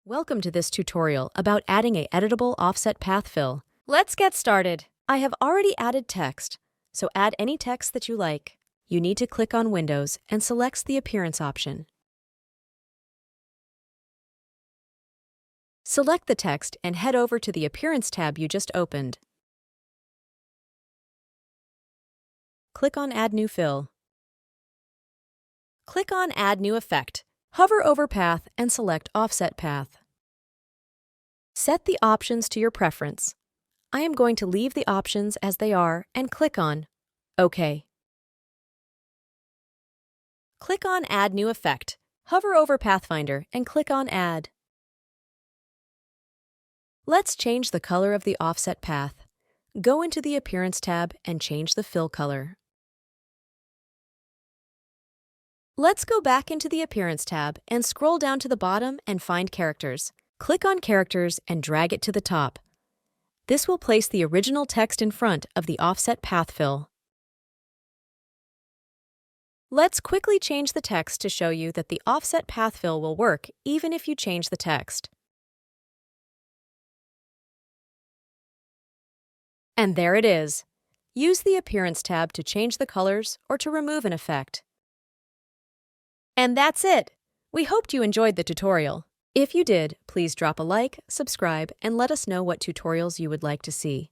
Welcome to this tutorial about adding a editable offset path fill. Let's get started. I have already added text, so add any text that you like. You need to click on Windows and select the Appearance option. Select the text and head over to the Appearance tab you just opened. Click on Add New Fill. Click on Add New Effect. Hover over Path and select Offset Path. Set the options to your preference. I am going to leave the options as they are and click on OK. Click on Add New Effect. Hover over Pathfinder and click on Add. Let's change the color of the offset path. Go into the Appearance tab and change the fill color. Let's go back into the Appearance tab and scroll down to the bottom and find Characters. Click on Characters and drag it to the top. This will place the original text in front of the offset path fill. Let's quickly change the text to show you that the offset path fill will work even if you change the text. And there it is. Use the Appearance tab to change the colors or to remove an effect. And that's it! We hoped you enjoyed the tutorial. If you did, please drop a like, subscribe, and let us know what tutorials you would like to see.